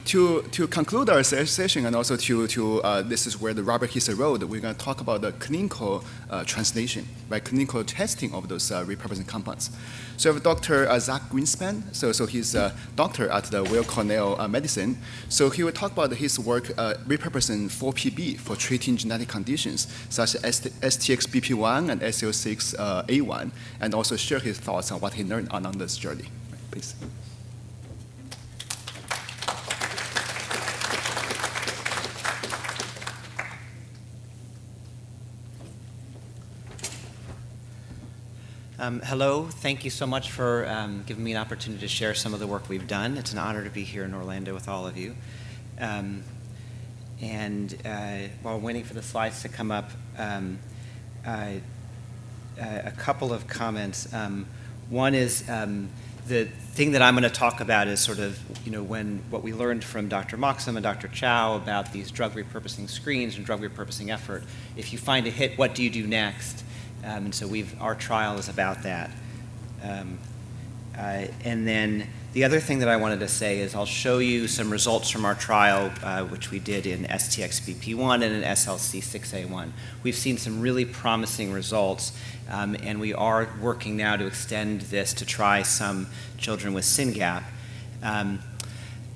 To conclude our session, and also this is where the rubber hits the road, we're going to talk about the clinical translation, right? Clinical testing of those repurposing compounds. So we have Dr. Zach GRINSPAN. So he's a doctor at the Weill Cornell Medicine. So he will talk about his work repurposing 4PB for treating genetic conditions such as STXBP1 and SL6A1, and also share his thoughts on what he learned along this journey. Right, please. Hello, thank you so much for giving me an opportunity to share some of the work we've done. It's an honor to be here in Orlando with all of you. While I'm waiting for the slides to come up, a couple of comments. One is the thing that I'm going to talk about is sort of, what we learned from Dr. Moxham and Dr. Chow about these drug repurposing screens and drug repurposing effort. If you find a hit, what do you do next? And so our trial is about that. And then the other thing that I wanted to say is I'll show you some results from our trial, which we did in STXBP1 and in SLC6A1. We've seen some really promising results, and we are working now to extend this to try some children with Syngap.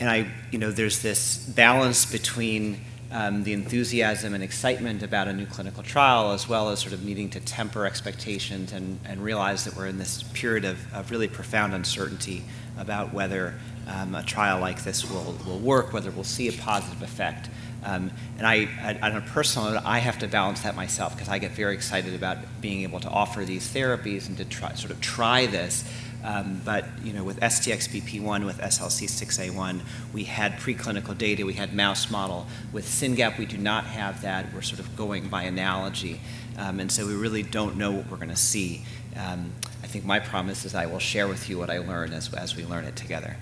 There's this balance between the enthusiasm and excitement about a new clinical trial, as well as sort of needing to temper expectations and realize that we're in this period of really profound uncertainty about whether a trial like this will work, whether we'll see a positive effect. And on a personal note, I have to balance that myself because I get very excited about being able to offer these therapies and to try this. But with STXBP1, with SLC6A1, we had preclinical data, we had mouse model. With Syngap, we do not have that. We're sort of going by analogy. And so we really don't know what we're going to see. I think my promise is I will share with you what I learn as we learn it together.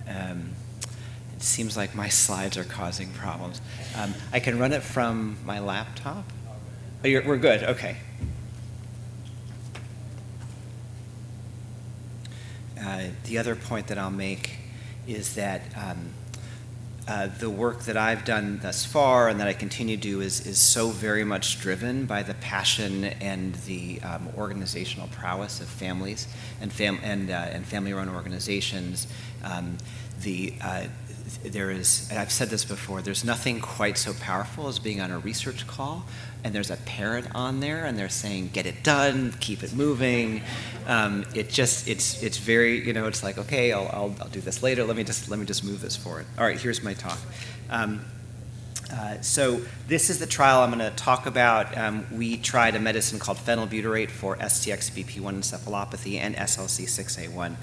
It seems like my slides are causing problems. I can run it from my laptop? Oh, we're good, okay. The other point that I'll make is that the work that I've done thus far and that I continue to do is so very much driven by the passion and the organizational prowess of families and family-run organizations. There is, and I've said this before, there's nothing quite so powerful as being on a research call and there's a parent on there and they're saying, get it done, keep it moving. It's very, it's like, okay, I'll do this later. Let me just move this forward. All right, here's my talk. So this is the trial I'm going to talk about. We tried a medicine called phenylbutyrate for STXBP1 encephalopathy and SLC6A1.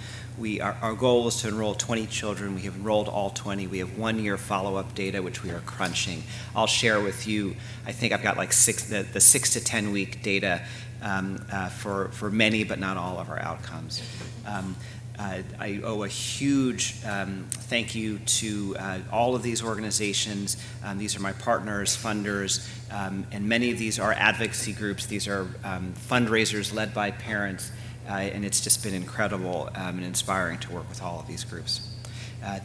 Our goal was to enroll 20 children. We have enrolled all 20. We have 1-year follow-up data, which we are crunching. I'll share with you, I think I've got like the 6 to 10 week data for many, but not all of our outcomes. I owe a huge thank you to all of these organizations. These are my partners, funders, and many of these are advocacy groups. These are fundraisers led by parents, and it's just been incredible and inspiring to work with all of these groups.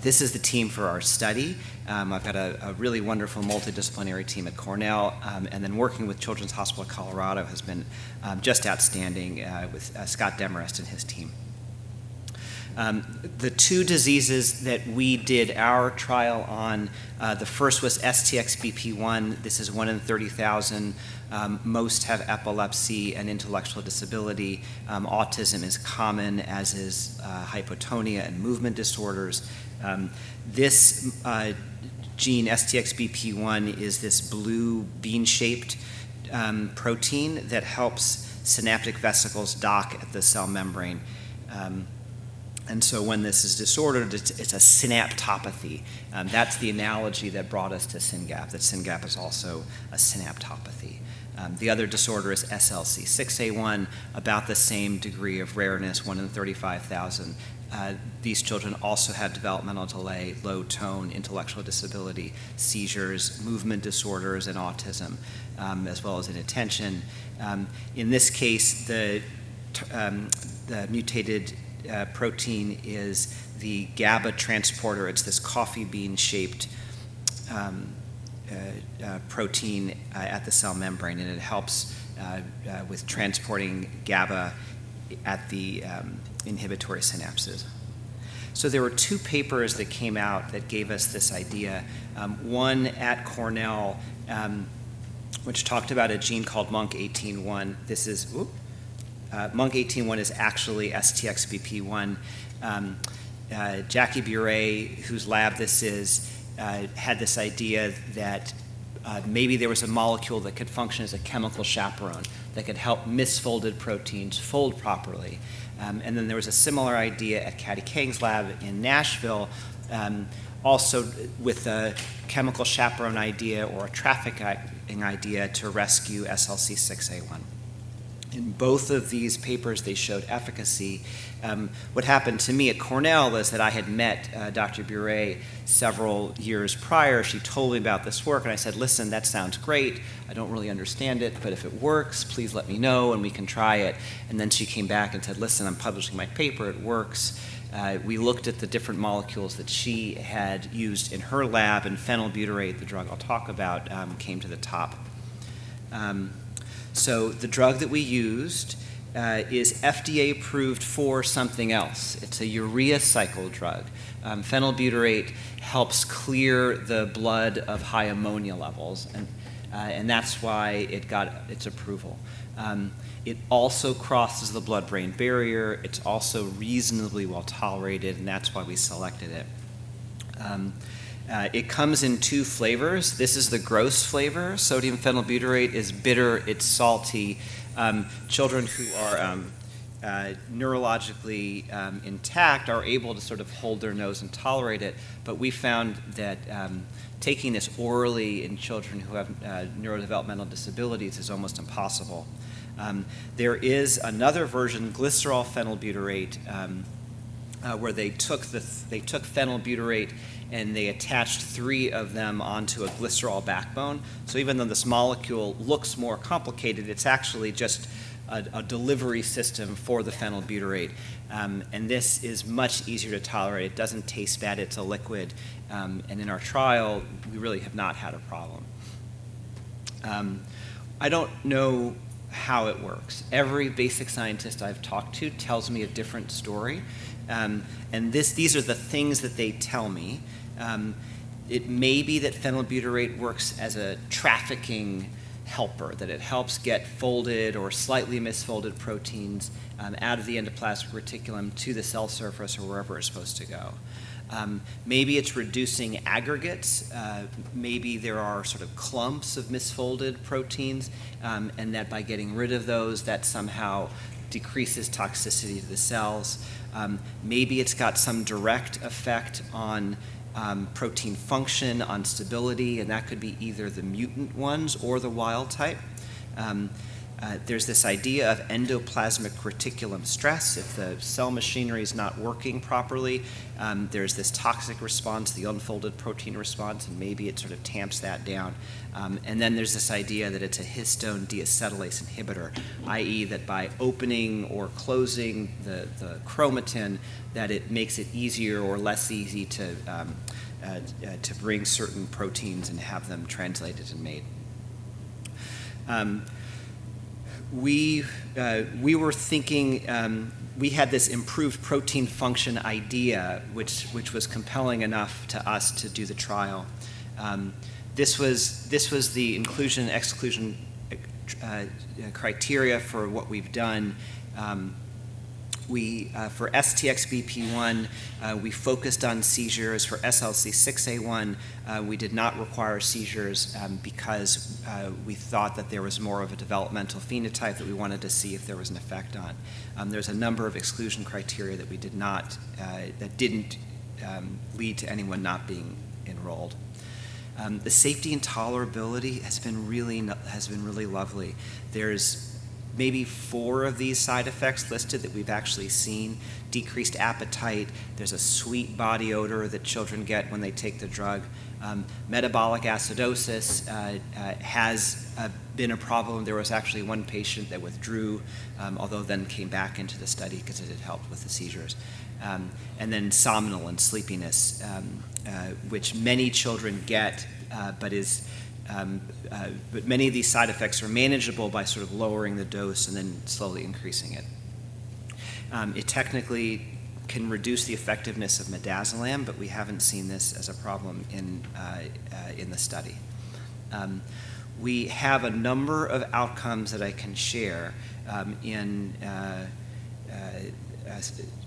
This is the team for our study. I've got a really wonderful multidisciplinary team at Cornell, and then working with Children's Hospital of Colorado has been just outstanding with Scott Demarest and his team. The two diseases that we did our trial on, the first was STXBP1. This is 1 in 30,000. Most have epilepsy and intellectual disability. Autism is common, as is hypotonia and movement disorders. This gene, STXBP1, is this blue bean-shaped protein that helps synaptic vesicles dock at the cell membrane. And so when this is disordered, it's a synaptopathy. That's the analogy that brought us to Syngap, that Syngap is also a synaptopathy. The other disorder is SLC6A1, about the same degree of rareness, 1 in 35,000. These children also have developmental delay, low tone, intellectual disability, seizures, movement disorders, and autism, as well as inattention. In this case, the mutated protein is the GABA transporter. It's this coffee bean-shaped protein at the cell membrane, and it helps with transporting GABA at the inhibitory synapses. So there were two papers that came out that gave us this idea. One at Cornell, which talked about a gene called MUNC18-1. This is, MUNC18-1 is actually STXBP1. Jackie Bure, whose lab this is, had this idea that maybe there was a molecule that could function as a chemical chaperone that could help misfolded proteins fold properly. And then there was a similar idea at Katie Kang's lab in Nashville, also with a chemical chaperone idea or a trafficking idea to rescue SLC6A1. In both of these papers, they showed efficacy. What happened to me at Cornell was that I had met Dr. Bure several years prior. She told me about this work, and I said, listen, that sounds great. I don't really understand it, but if it works, please let me know, and we can try it. And then she came back and said, listen, I'm publishing my paper. It works. We looked at the different molecules that she had used in her lab, and phenylbutyrate, the drug I'll talk about, came to the top. So the drug that we used is FDA approved for something else. It's a urea cycle drug. Phenylbutyrate helps clear the blood of high ammonia levels, and that's why it got its approval. It also crosses the blood-brain barrier. It's also reasonably well tolerated, and that's why we selected it. It comes in two flavors. This is the gross flavor. Sodium phenylbutyrate is bitter, it's salty. Children who are neurologically intact are able to sort of hold their nose and tolerate it, but we found that taking this orally in children who have neurodevelopmental disabilities is almost impossible. There is another version, glycerol phenylbutyrate, where they took phenylbutyrate and they attached 3 of them onto a glycerol backbone. So even though this molecule looks more complicated, it's actually just a delivery system for the phenylbutyrate. And this is much easier to tolerate. It doesn't taste bad. It's a liquid. And in our trial, we really have not had a problem. I don't know how it works. Every basic scientist I've talked to tells me a different story. And these are the things that they tell me. It may be that phenylbutyrate works as a trafficking helper, that it helps get folded or slightly misfolded proteins out of the endoplasmic reticulum to the cell surface or wherever it's supposed to go. Maybe it's reducing aggregates. Maybe there are sort of clumps of misfolded proteins, and that by getting rid of those, that somehow decreases toxicity to the cells. Maybe it's got some direct effect on protein function, on stability, and that could be either the mutant ones or the wild type. There's this idea of endoplasmic reticulum stress. If the cell machinery is not working properly, there's this toxic response, the unfolded protein response, and maybe it sort of tamps that down. And then there's this idea that it's a histone deacetylase inhibitor, i.e. that by opening or closing the chromatin, that it makes it easier or less easy to bring certain proteins and have them translated and made. We were thinking, we had this improved protein function idea, which was compelling enough to us to do the trial. This was the inclusion and exclusion criteria for what we've done. For STXBP1, we focused on seizures. For SLC6A1, we did not require seizures because we thought that there was more of a developmental phenotype that we wanted to see if there was an effect on. There's a number of exclusion criteria that we did not, that didn't lead to anyone not being enrolled. The safety and tolerability has been really lovely. There's maybe 4 of these side effects listed that we've actually seen. Decreased appetite, there's a sweet body odor that children get when they take the drug. Metabolic acidosis has been a problem. There was actually one patient that withdrew, although then came back into the study because it had helped with the seizures. And then somnolence, sleepiness, which many children get, but many of these side effects are manageable by sort of lowering the dose and then slowly increasing it. It technically can reduce the effectiveness of midazolam, but we haven't seen this as a problem in the study. We have a number of outcomes that I can share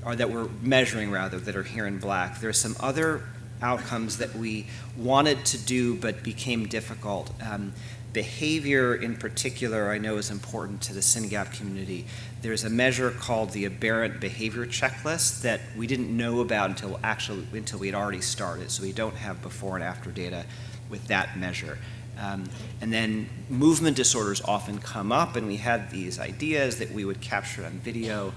or that we're measuring rather, that are here in black. There are some other outcomes that we wanted to do but became difficult. Behavior in particular I know is important to the Syngap community. There's a measure called the aberrant behavior checklist that we didn't know about until we had already started, so we don't have before and after data with that measure. And then movement disorders often come up, and we had these ideas that we would capture it on video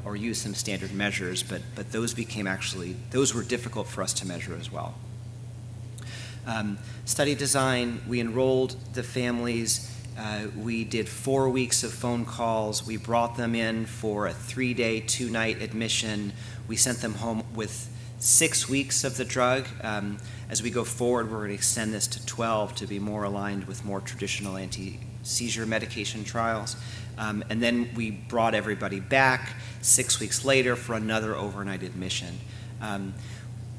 or use some standard measures, but those were difficult for us to measure as well. Study design, we enrolled the families. We did 4 weeks of phone calls. We brought them in for a 3-day, 2-night admission. We sent them home with 6 weeks of the drug. As we go forward, we're going to extend this to 12 to be more aligned with more traditional anti-seizure medication trials. And then we brought everybody back 6 weeks later for another overnight admission.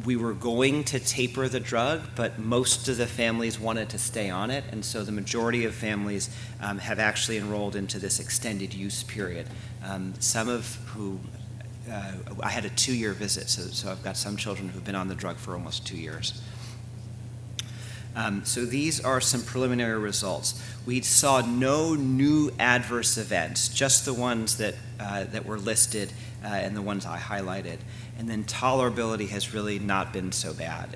We were going to taper the drug, but most of the families wanted to stay on it, and so the majority of families have actually enrolled into this extended use period. Some of who, I had a 2-year visit, so I've got some children who've been on the drug for almost 2 years. So these are some preliminary results. We saw no new adverse events, just the ones that were listed and the ones I highlighted. And then tolerability has really not been so bad.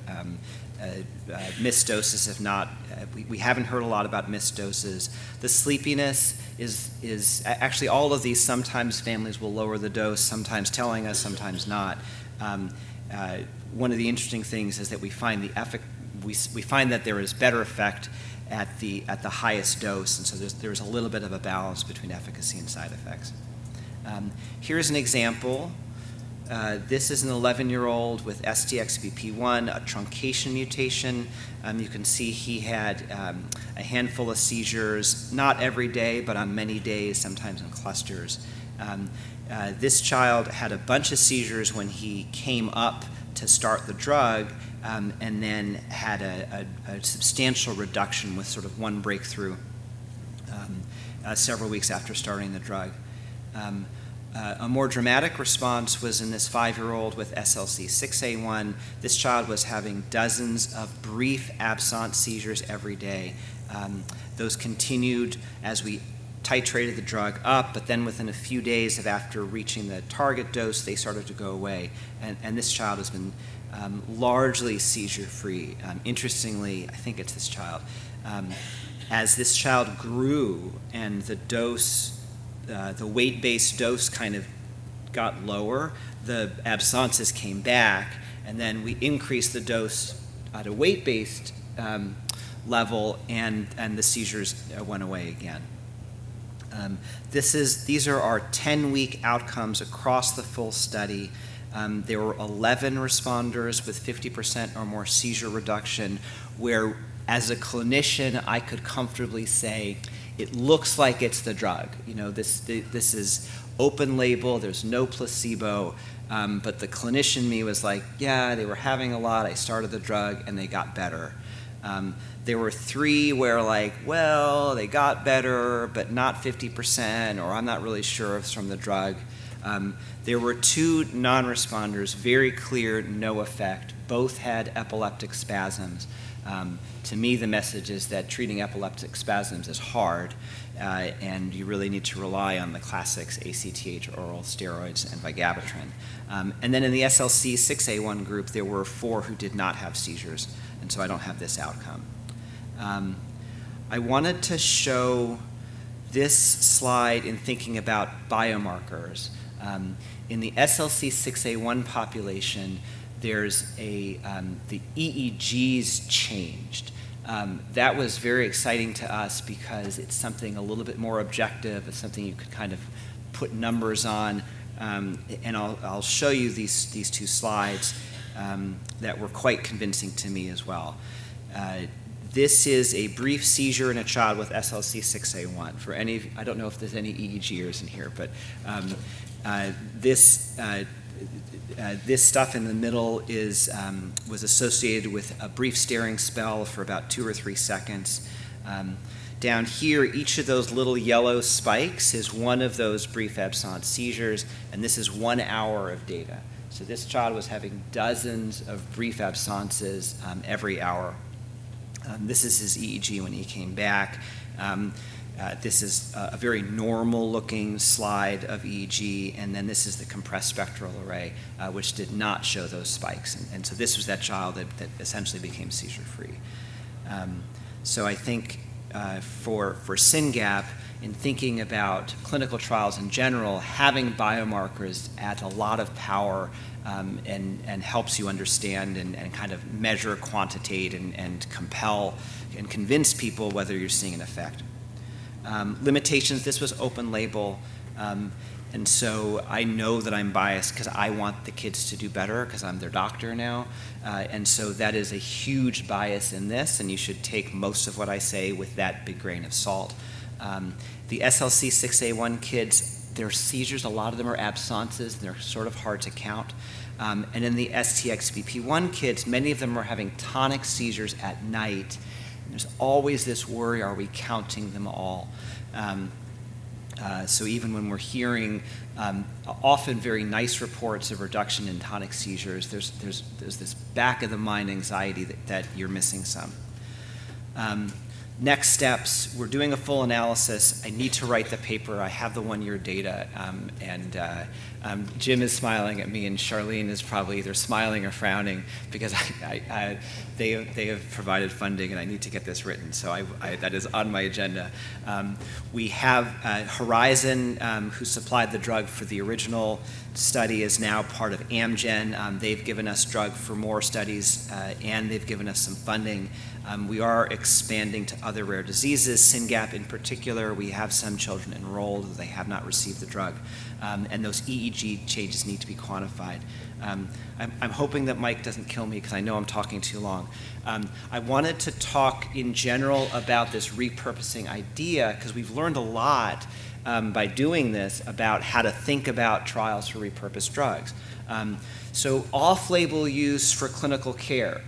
Missed doses have not, we haven't heard a lot about missed doses. The sleepiness is actually all of these, sometimes families will lower the dose, sometimes telling us, sometimes not. One of the interesting things is that we find we find that there is better effect at the highest dose, and so there's a little bit of a balance between efficacy and side effects. Here's an example. This is an 11-year-old with STXBP1, a truncation mutation. You can see he had a handful of seizures, not every day, but on many days, sometimes in clusters. This child had a bunch of seizures when he came up to start the drug, and then had a substantial reduction with sort of one breakthrough several weeks after starting the drug. A more dramatic response was in this 5-year-old with SLC6A1. This child was having dozens of brief absent seizures every day. Those continued as we titrated the drug up, but then within a few days of after reaching the target dose, they started to go away. And this child has been largely seizure-free. Interestingly, I think it's this child. As this child grew and the dose, the weight-based dose kind of got lower, the absences came back, and then we increased the dose at a weight-based level, and the seizures went away again. These are our 10-week outcomes across the full study. There were 11 responders with 50% or more seizure reduction, where as a clinician I could comfortably say it looks like it's the drug. You know, this is open label, there's no placebo, but the clinician me was like, yeah, they were having a lot, I started the drug, and they got better. There were 3 where like, well, they got better, but not 50%, or I'm not really sure if it's from the drug. There were 2 non-responders, very clear, no effect. Both had epileptic spasms. To me, the message is that treating epileptic spasms is hard, and you really need to rely on the classics, ACTH, oral steroids, and vigabatrin. And then in the SLC6A1 group, there were 4 who did not have seizures, and so I don't have this outcome. I wanted to show this slide in thinking about biomarkers. In the SLC6A1 population, there's the EEGs changed. That was very exciting to us because it's something a little bit more objective. It's something you could kind of put numbers on. And I'll show you these two slides that were quite convincing to me as well. This is a brief seizure in a child with SLC 6A1. For any, I don't know if there's any EEGers in here, but this stuff in the middle was associated with a brief staring spell for about 2 or 3 seconds. Down here, each of those little yellow spikes is one of those brief absence seizures, and this is 1 hour of data. So this child was having dozens of brief absences every hour. This is his EEG when he came back. This is a very normal-looking slide of EEG, and then this is the compressed spectral array, which did not show those spikes. And so this was that child that essentially became seizure-free. So I think for Syngap, in thinking about clinical trials in general, having biomarkers adds a lot of power and helps you understand and kind of measure, quantitate, and compel and convince people whether you're seeing an effect. Limitations, this was open label, and so I know that I'm biased because I want the kids to do better because I'm their doctor now, and so that is a huge bias in this, and you should take most of what I say with that big grain of salt. The SLC 6A1 kids, their seizures, a lot of them are absences, and they're sort of hard to count. And in the STXBP1 kids, many of them are having tonic seizures at night. There's always this worry, are we counting them all? So even when we're hearing often very nice reports of reduction in tonic seizures, there's this back-of-the-mind anxiety that you're missing some. Next steps, we're doing a full analysis. I need to write the paper. I have the 1-year data, and Jim is smiling at me, and Charlene is probably either smiling or frowning because they have provided funding, and I need to get this written. So that is on my agenda. We have Horizon, who supplied the drug for the original study, is now part of Amgen. They've given us drug for more studies, and they've given us some funding. We are expanding to other rare diseases. Syngap in particular, we have some children enrolled. They have not received the drug. And those EEG changes need to be quantified. I'm hoping that Mike doesn't kill me because I know I'm talking too long. I wanted to talk in general about this repurposing idea because we've learned a lot by doing this about how to think about trials for repurposed drugs. So off-label use for clinical care.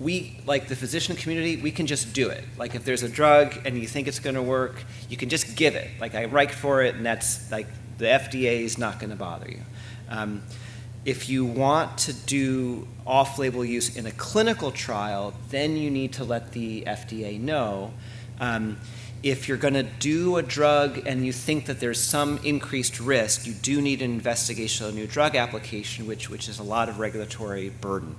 We, like the physician community, we can just do it. Like if there's a drug and you think it's going to work, you can just give it. Like I write for it, and that's like the FDA is not going to bother you. If you want to do off-label use in a clinical trial, then you need to let the FDA know. If you're going to do a drug and you think that there's some increased risk, you do need an investigational new drug application, which is a lot of regulatory burden.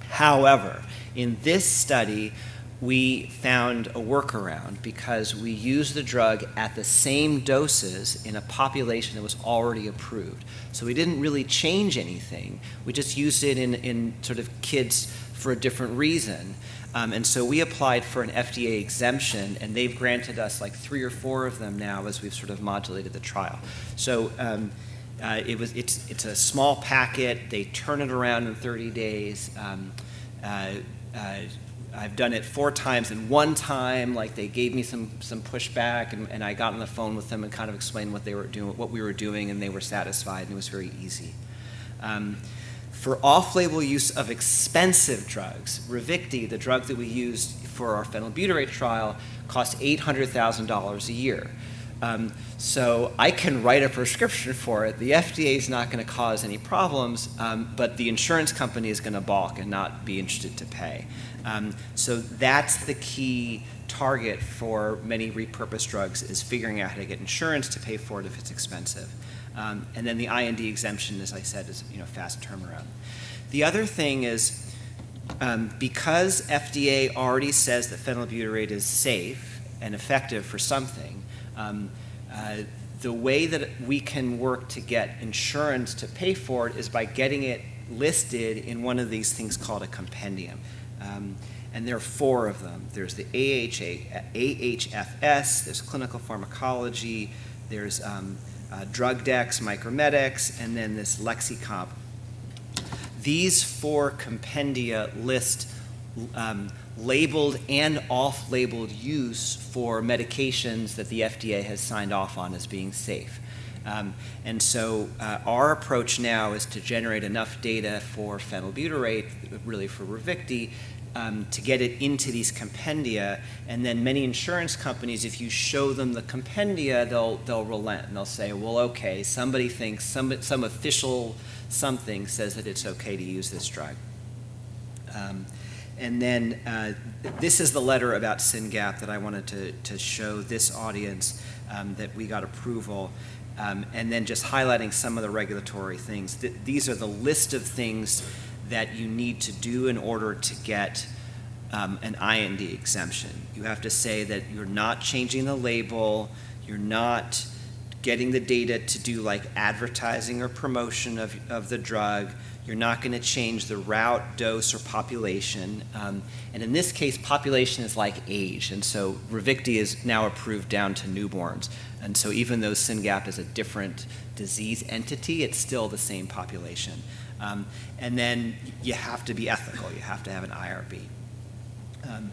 However, in this study, we found a workaround because we used the drug at the same doses in a population that was already approved. So we didn't really change anything. We just used it in sort of kids for a different reason. And so we applied for an FDA exemption, and they've granted us like 3 or 4 of them now as we've sort of modulated the trial. So it's a small packet. They turn it around in 30 days. I've done it 4 times, and 1 time, like they gave me some pushback, and I got on the phone with them and kind of explained what they were doing, what we were doing, and they were satisfied, and it was very easy. For off-label use of expensive drugs, Ravicti, the drug that we used for our phenylbutyrate trial, cost $800,000 a year. So I can write a prescription for it. The FDA is not going to cause any problems, but the insurance company is going to balk and not be interested to pay. So that's the key target for many repurposed drugs, is figuring out how to get insurance to pay for it if it's expensive. And then the IND exemption, as I said, is fast turnaround. The other thing is, because FDA already says that phenylbutyrate is safe and effective for something, the way that we can work to get insurance to pay for it is by getting it listed in one of these things called a compendium. And there are 4 of them. There's the AHFS, there's clinical pharmacology, there's drug decks, micromedics, and then this lexicomp. These 4 compendia list labeled and off-labeled use for medications that the FDA has signed off on as being safe. And so our approach now is to generate enough data for phenylbutyrate, really for Ravicti, to get it into these compendia, and then many insurance companies, if you show them the compendia, they'll relent, and they'll say, well, okay, somebody thinks, some official something says that it's okay to use this drug. And then this is the letter about Syngap that I wanted to show this audience, that we got approval, and then just highlighting some of the regulatory things. These are the list of things that you need to do in order to get an IND exemption. You have to say that you're not changing the label, you're not getting the data to do like advertising or promotion of the drug, you're not going to change the route, dose, or population. And in this case, population is like age, and so Ravicti is now approved down to newborns. And so even though Syngap is a different disease entity, it's still the same population. And then you have to be ethical. You have to have an IRB. And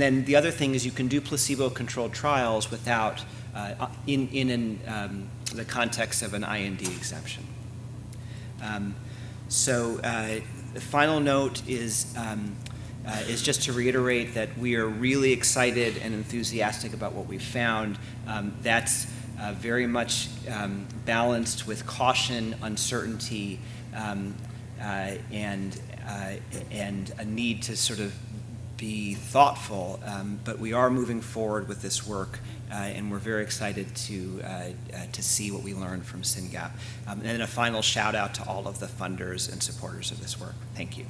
then the other thing is you can do placebo-controlled trials without, in the context of an IND exemption. The final note is just to reiterate that we are really excited and enthusiastic about what we found. That's very much balanced with caution, uncertainty, and a need to sort of be thoughtful. But we are moving forward with this work, and we're very excited to see what we learned from Syngap. And then a final shout out to all of the funders and supporters of this work. Thank you.